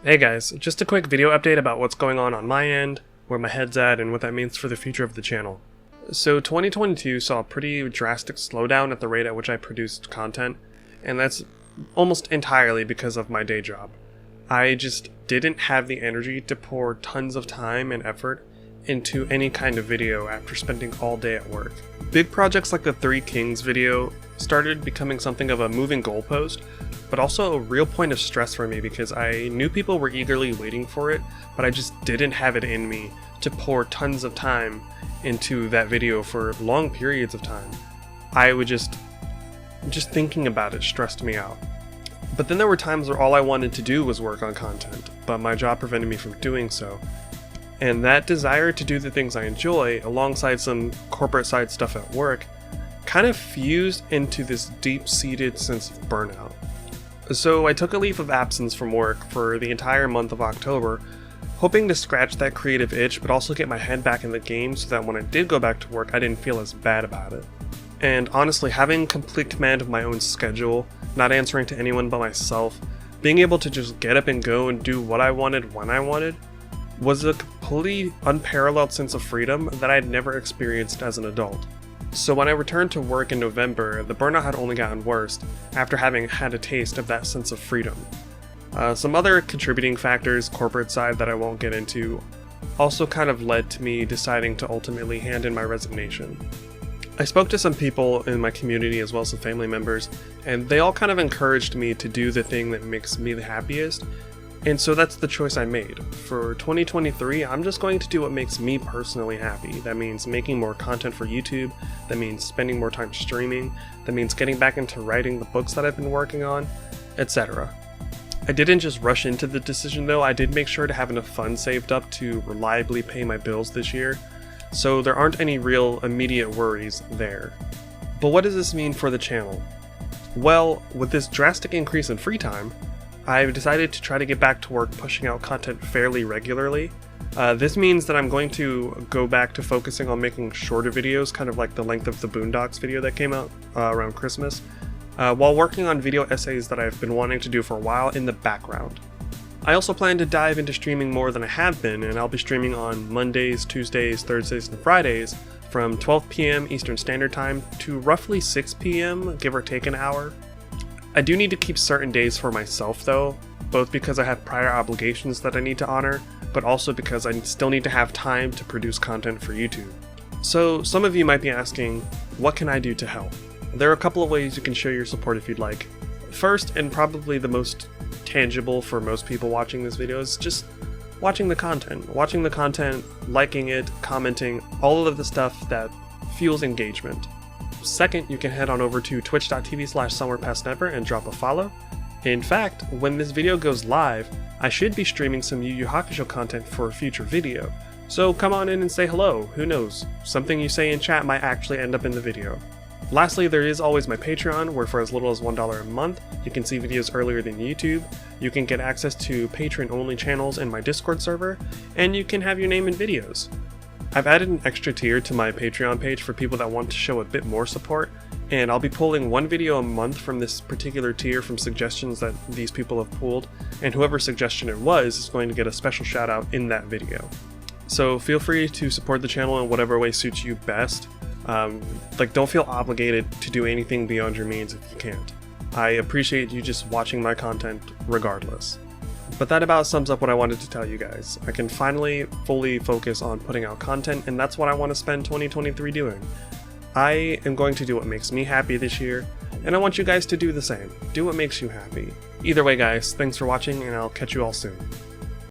Hey guys, just a quick video update about what's going on my end, where my head's at, and what that means for the future of the channel. So 2022 saw a pretty drastic slowdown at the rate at which I produced content, and that's almost entirely because of my day job. I just didn't have the energy to pour tons of time and effort into any kind of video after spending all day at work. Big projects like the Three Kings video started becoming something of a moving goalpost, but also a real point of stress for me because I knew people were eagerly waiting for it, but I just didn't have it in me to pour tons of time into that video for long periods of time. I would just thinking about it stressed me out. But then there were times where all I wanted to do was work on content, but my job prevented me from doing so. And that desire to do the things I enjoy, alongside some corporate side stuff at work, kind of fused into this deep-seated sense of burnout. So I took a leave of absence from work for the entire month of October, hoping to scratch that creative itch, but also get my head back in the game so that when I did go back to work, I didn't feel as bad about it. And honestly, having complete command of my own schedule, not answering to anyone but myself, being able to just get up and go and do what I wanted when I wanted, was a completely unparalleled sense of freedom that I had never experienced as an adult. So when I returned to work in November, the burnout had only gotten worse after having had a taste of that sense of freedom. Some other contributing factors, corporate side that I won't get into, also kind of led to me deciding to ultimately hand in my resignation. I spoke to some people in my community as well as some family members, and they all kind of encouraged me to do the thing that makes me the happiest. And so that's the choice I made. For 2023, I'm just going to do what makes me personally happy. That means making more content for YouTube, that means spending more time streaming, that means getting back into writing the books that I've been working on, etc. I didn't just rush into the decision though, I did make sure to have enough funds saved up to reliably pay my bills this year, so there aren't any real immediate worries there. But what does this mean for the channel? Well, with this drastic increase in free time, I've decided to try to get back to work pushing out content fairly regularly. This means that I'm going to go back to focusing on making shorter videos, kind of like the length of the Boondocks video that came out around Christmas, while working on video essays that I've been wanting to do for a while in the background. I also plan to dive into streaming more than I have been, and I'll be streaming on Mondays, Tuesdays, Thursdays, and Fridays from 12 p.m. Eastern Standard Time to roughly 6 p.m., give or take an hour. I do need to keep certain days for myself though, both because I have prior obligations that I need to honor, but also because I still need to have time to produce content for YouTube. So some of you might be asking, what can I do to help? There are a couple of ways you can show your support if you'd like. First, and probably the most tangible for most people watching this video, is just watching the content. Watching the content, liking it, commenting, all of the stuff that fuels engagement. Second, you can head on over to twitch.tv/somewherepastnever and drop a follow. In fact, when this video goes live, I should be streaming some Yu Yu Hakusho content for a future video. So come on in and say hello, who knows, something you say in chat might actually end up in the video. Lastly, there is always my Patreon, where for as little as $1 a month, you can see videos earlier than YouTube, you can get access to patron-only channels in my Discord server, and you can have your name in videos. I've added an extra tier to my Patreon page for people that want to show a bit more support, and I'll be pulling one video a month from this particular tier from suggestions that these people have pulled, and whoever suggestion it was is going to get a special shout out in that video. So feel free to support the channel in whatever way suits you best. Don't feel obligated to do anything beyond your means if you can't. I appreciate you just watching my content regardless. But that about sums up what I wanted to tell you guys. I can finally fully focus on putting out content, and that's what I want to spend 2023 doing. I am going to do what makes me happy this year, and I want you guys to do the same. Do what makes you happy. Either way guys, thanks for watching, and I'll catch you all soon.